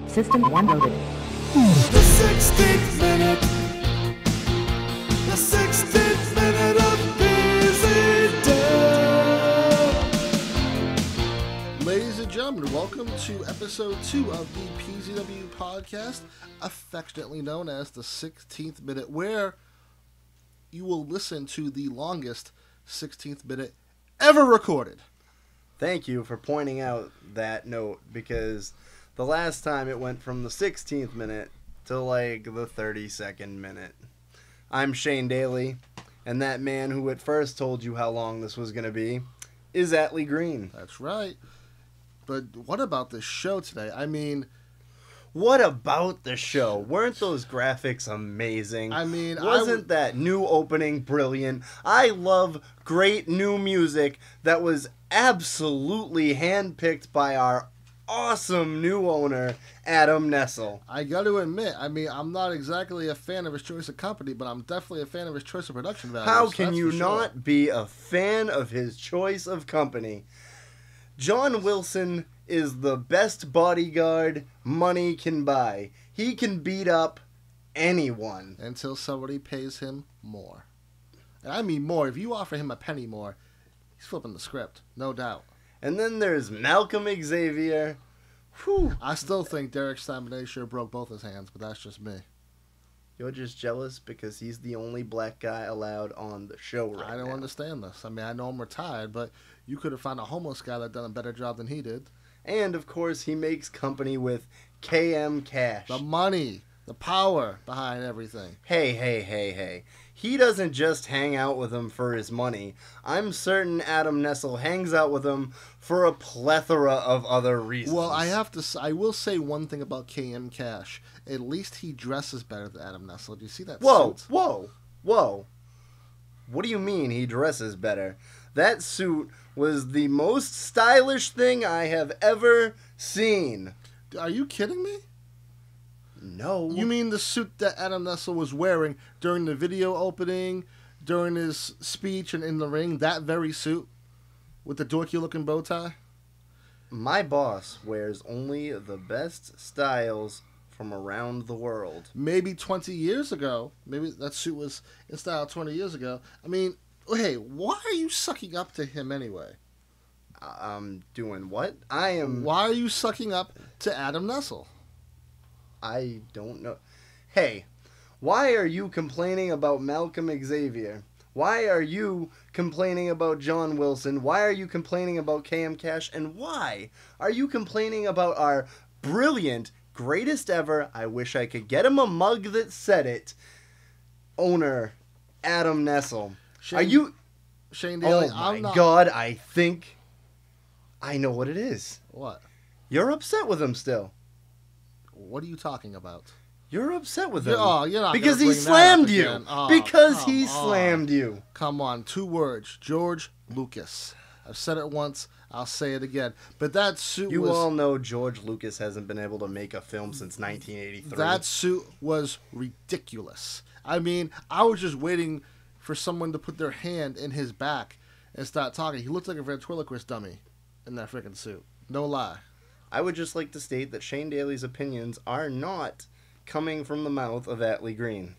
System 1 loaded. The 16th minute. The 16th minute of PZW. Ladies and gentlemen, welcome to episode 2 of the PZW podcast, affectionately known as the 16th minute, where you will listen to the longest 16th minute ever recorded. Thank you for pointing out that note, because the last time it went from the 16th minute to like the 32nd minute. I'm Shane Daly, and that man who at first told you how long this was going to be is Atlee Greene. That's right. But what about this show today? I mean, what about the show? Weren't those graphics amazing? I mean, wasn't that new opening brilliant? I love great new music that was absolutely handpicked by our awesome new owner, Adam Nessel. I got to admit, I mean, I'm not exactly a fan of his choice of company, but I'm definitely a fan of his choice of production values. How can you not be a fan of his choice of company? John Wilson is the best bodyguard money can buy. He can beat up anyone. Until somebody pays him more. And I mean more. If you offer him a penny more, he's flipping the script, no doubt. And then there's Malcolm Xavier. Whew. I still think Derek Steinbrenner broke both his hands, but that's just me. You're just jealous because he's the only black guy allowed on the show right now. I don't understand this. I mean, I know I'm retired, but you could have found a homeless guy that done a better job than he did. And, of course, he makes company with KM Cash. The money, the power behind everything. Hey. He doesn't just hang out with him for his money. I'm certain Adam Nessel hangs out with him for a plethora of other reasons. Well, I will say one thing about KM Cash. At least he dresses better than Adam Nessel. Do you see that suit? Whoa. What do you mean he dresses better? That suit was the most stylish thing I have ever seen. Are you kidding me? No. You mean the suit that Adam Nessel was wearing during the video opening, during his speech and in the ring? That very suit? With the dorky-looking bow tie? My boss wears only the best styles from around the world. Maybe 20 years ago. Maybe that suit was in style 20 years ago. I mean, hey, why are you sucking up to him anyway? Doing what? Why are you sucking up to Adam Nessel? I don't know. Hey, why are you complaining about Malcolm Xavier? Why are you complaining about John Wilson? Why are you complaining about KM Cash? And why are you complaining about our brilliant, greatest ever, I wish I could get him a mug that said it, owner, Adam Nessel? Shane Daly, oh my God, I think I know what it is. What? You're upset with him still. What are you talking about? You're upset with him. Oh, you're not because gonna he bring slammed that up you. again. Oh, because he slammed you. Come on, 2 words. George Lucas. I've said it once. I'll say it again. But that suit You all know George Lucas hasn't been able to make a film since 1983. That suit was ridiculous. I mean, I was just waiting for someone to put their hand in his back and start talking. He looked like a ventriloquist dummy in that freaking suit. No lie. I would just like to state that Shane Daly's opinions are not coming from the mouth of Atlee Greene.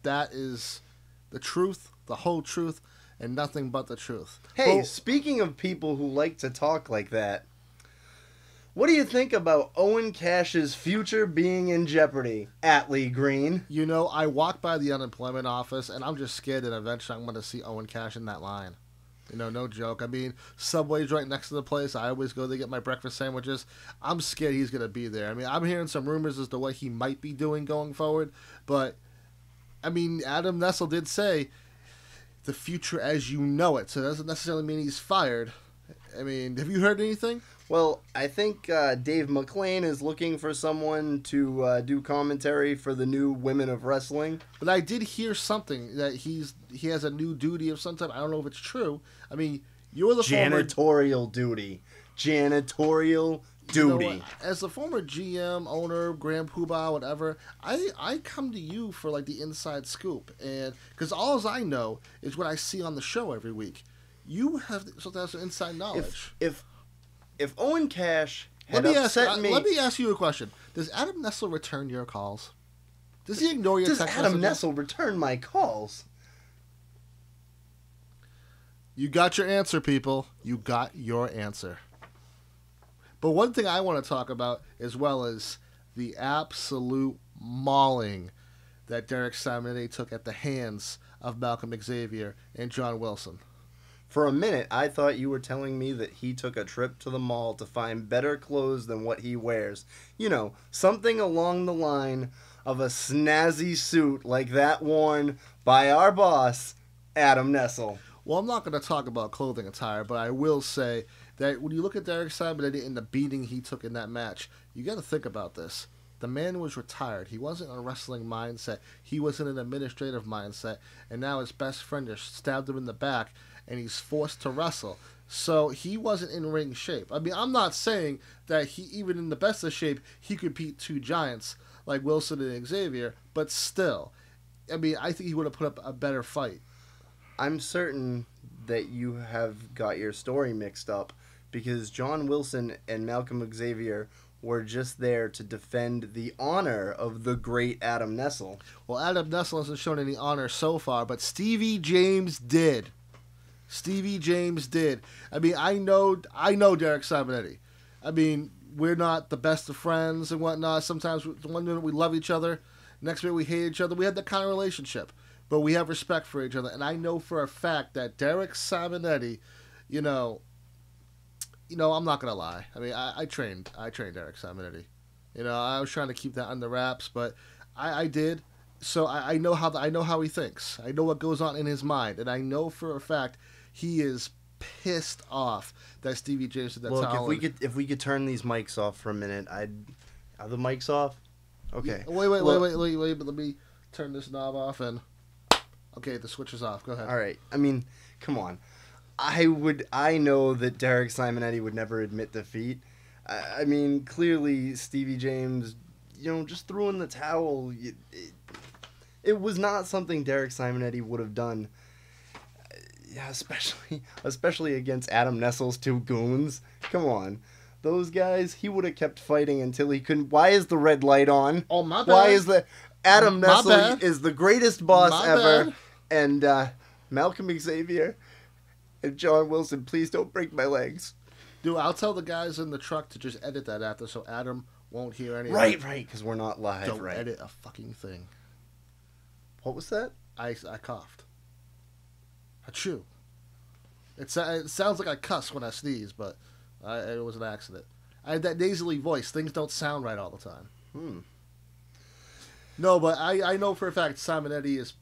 That is the truth, the whole truth, and nothing but the truth. Hey, speaking of people who like to talk like that, what do you think about Owen Cash's future being in jeopardy, Atlee Greene? You know, I walk by the unemployment office, and I'm just scared that eventually I'm going to see Owen Cash in that line. You know, no joke. I mean, Subway's right next to the place. I always go there to get my breakfast sandwiches. I'm scared he's going to be there. I mean, I'm hearing some rumors as to what he might be doing going forward. But, I mean, Adam Nessel did say the future as you know it. So it doesn't necessarily mean he's fired. I mean, have you heard anything? Well, I think Dave McClain is looking for someone to do commentary for the new Women of Wrestling. But I did hear something that he has a new duty of some type. I don't know if it's true. I mean, you're the janitorial duty. Janitorial duty. You know, as the former GM, owner, Grand Poobah, whatever, I come to you for like the inside scoop, and because all I know is what I see on the show every week. You have so that's inside knowledge. If Owen Cash had upset me... Let me ask you a question. Does Adam Nessel return your calls? Does he ignore your Does text Adam messages? Nessel return my calls? You got your answer, people. You got your answer. But one thing I want to talk about as well is the absolute mauling that Derek Simonetti took at the hands of Malcolm Xavier and John Wilson. For a minute, I thought you were telling me that he took a trip to the mall to find better clothes than what he wears. You know, something along the line of a snazzy suit like that worn by our boss, Adam Nessel. Well, I'm not going to talk about clothing attire, but I will say that when you look at Derek Simonetti and the beating he took in that match, you got to think about this. The man was retired. He wasn't in a wrestling mindset. He was in an administrative mindset. And now his best friend just stabbed him in the back, and he's forced to wrestle. So he wasn't in ring shape. I mean, I'm not saying that he, even in the best of shape, he could beat two giants like Wilson and Xavier, but still, I mean, I think he would have put up a better fight. I'm certain that you have got your story mixed up because John Wilson and Malcolm Xavier were just there to defend the honor of the great Adam Nessel. Well, Adam Nessel hasn't shown any honor so far, but Stevie James did. Stevie James did. I mean, I know Derek Simonetti. I mean, we're not the best of friends and whatnot. Sometimes one minute we love each other, next minute we hate each other. We have that kind of relationship. But we have respect for each other. And I know for a fact that Derek Simonetti, you know, I'm not going to lie. I mean, I trained Derek Simonetti. You know, I was trying to keep that under wraps, but I did. So I know how he thinks. I know what goes on in his mind. And I know for a fact he is pissed off that Stevie James did that. Look, if we could turn these mics off for a minute, are the mics off? Okay. Yeah, wait. But let me turn this knob off and... Okay, the switch is off. Go ahead. All right. I mean, come on. I know that Derek Simonetti would never admit defeat. I mean, clearly Stevie James, just threw in the towel. It was not something Derek Simonetti would have done. Yeah, especially against Adam Nessel's two goons. Come on. Those guys, he would have kept fighting until he couldn't. Why is the red light on? Oh, my bad. Why is the... Adam My Nessel bad. is the greatest boss My ever. bad. And Malcolm Xavier and John Wilson, please don't break my legs. Dude, I'll tell the guys in the truck to just edit that after so Adam won't hear anything. Right, because we're not live, Don't right? edit a fucking thing. What was that? I coughed. Achoo. It sounds like I cuss when I sneeze, but it was an accident. I had that nasally voice. Things don't sound right all the time. No, but I know for a fact Simonetti is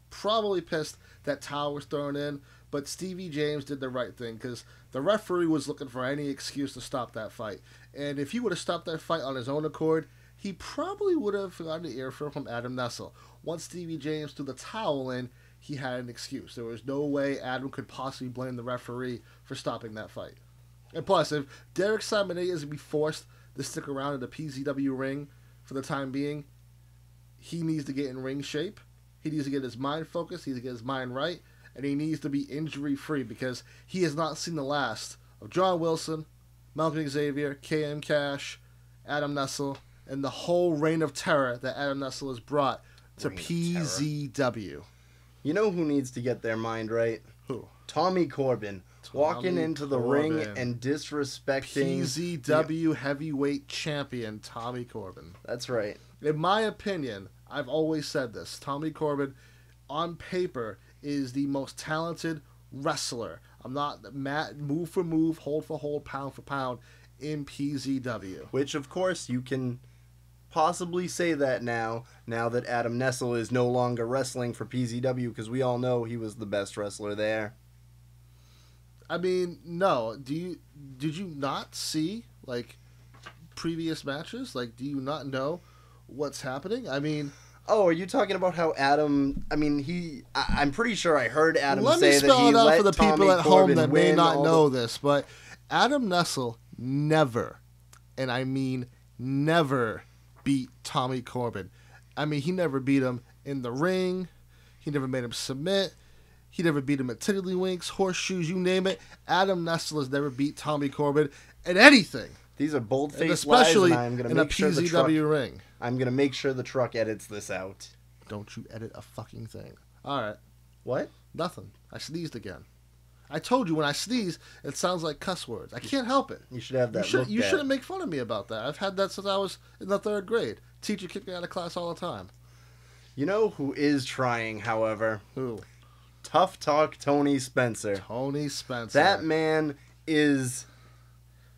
probably pissed that towel was thrown in, but Stevie James did the right thing because the referee was looking for any excuse to stop that fight. And if he would have stopped that fight on his own accord, he probably would have gotten an earful from Adam Nessel. Once Stevie James threw the towel in, he had an excuse. There was no way Adam could possibly blame the referee for stopping that fight. And plus, if Derek Simonetti is to be forced to stick around in the PZW ring for the time being, he needs to get in ring shape. He needs to get his mind focused. He needs to get his mind right. And he needs to be injury-free because he has not seen the last of John Wilson, Malcolm Xavier, KM Cash, Adam Nessel, and the whole reign of terror that Adam Nessel has brought to PZW. You know who needs to get their mind right? Who? Tommy Corbin. Walking into the ring and disrespecting... PZW heavyweight champion Tommy Corbin. That's right. In my opinion, I've always said this. Tommy Corbin, on paper, is the most talented wrestler. I'm not move for move, hold for hold, pound for pound in PZW. Which, of course, you can possibly say that now that Adam Nessel is no longer wrestling for PZW, because we all know he was the best wrestler there. I mean, no. Did you not see, previous matches? Do you not know what's happening? I mean... Oh, are you talking about how Adam... I mean, I'm pretty sure I heard Adam say that he let me spell it out for the people at home that may not know this, but Adam Nessel never, and I mean never, beat Tommy Corbin. I mean, he never beat him in the ring. He never made him submit. He never beat him at Tiddlywinks, horseshoes, you name it. Adam Nessel has never beat Tommy Corbin at anything. These are And bold-faced lies, especially and I'm going to in a make sure the truck. PZW ring. I'm going to make sure the truck edits this out. Don't you edit a fucking thing. All right. What? Nothing. I sneezed again. I told you when I sneeze, it sounds like cuss words. I can't help it. You should have that You shouldn't make fun of me about that. I've had that since I was in the 3rd grade. Teacher kicked me out of class all the time. You know who is trying, however? Who? Tough Talk Tony Spencer. Tony Spencer. That man is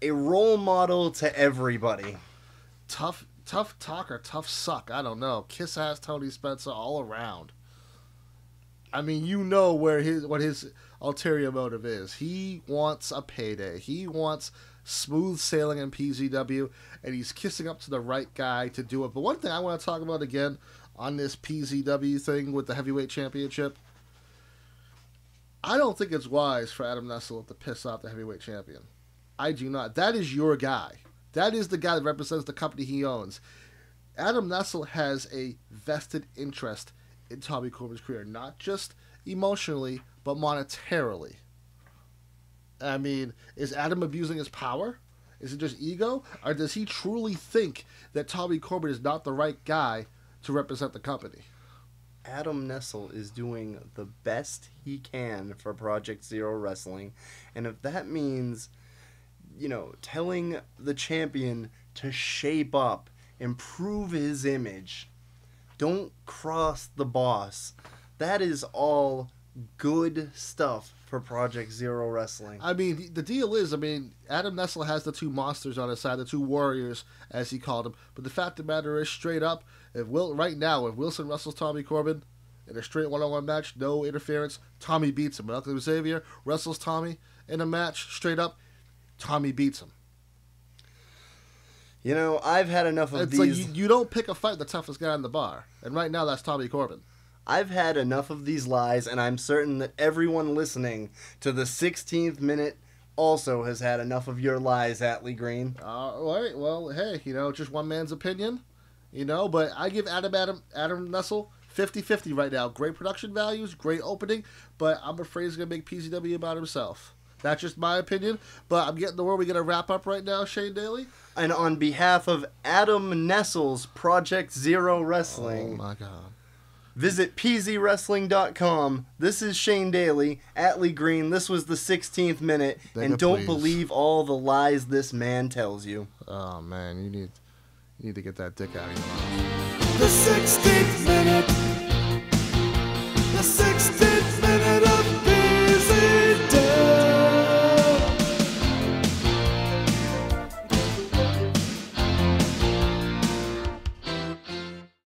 a role model to everybody. Tough talk or tough suck. I don't know. Kiss ass Tony Spencer all around. I mean, you know what his ulterior motive is. He wants a payday. He wants smooth sailing in PZW, and he's kissing up to the right guy to do it. But one thing I want to talk about again on this PZW thing with the heavyweight championship, I don't think it's wise for Adam Nessel to piss off the heavyweight champion. I do not. That is your guy. That is the guy that represents the company he owns. Adam Nessel has a vested interest in Tommy Corbin's career, not just emotionally, but monetarily. I mean, is Adam abusing his power? Is it just ego? Or does he truly think that Tommy Corbin is not the right guy to represent the company? Adam Nessel is doing the best he can for Project Zero Wrestling. And if that means, telling the champion to shape up, improve his image, don't cross the boss, that is all good stuff for Project Zero Wrestling. I mean, the deal is, Adam Nessel has the 2 monsters on his side, the 2 warriors, as he called them. But the fact of the matter is, straight up, if Wilson wrestles Tommy Corbin in a straight one-on-one match, no interference, Tommy beats him. Malcolm Xavier wrestles Tommy in a match, straight up, Tommy beats him. I've had enough of these. Like you don't pick a fight with the toughest guy in the bar. And right now, that's Tommy Corbin. I've had enough of these lies, and I'm certain that everyone listening to the 16th minute also has had enough of your lies, Atlee Greene. All right. Well, hey, just one man's opinion. But I give Adam Nessel 50-50 right now. Great production values, great opening, but I'm afraid he's going to make PZW about himself. That's just my opinion, but I'm getting to where we're going to wrap up right now, Shane Daly. And on behalf of Adam Nessel's Project Zero Wrestling, oh my God, visit pzwrestling.com. This is Shane Daly, Atlee Greene. This was the 16th minute, and don't believe all the lies this man tells you. Oh man, you need to get that dick out of your mouth. The 16th minute. The 16th minute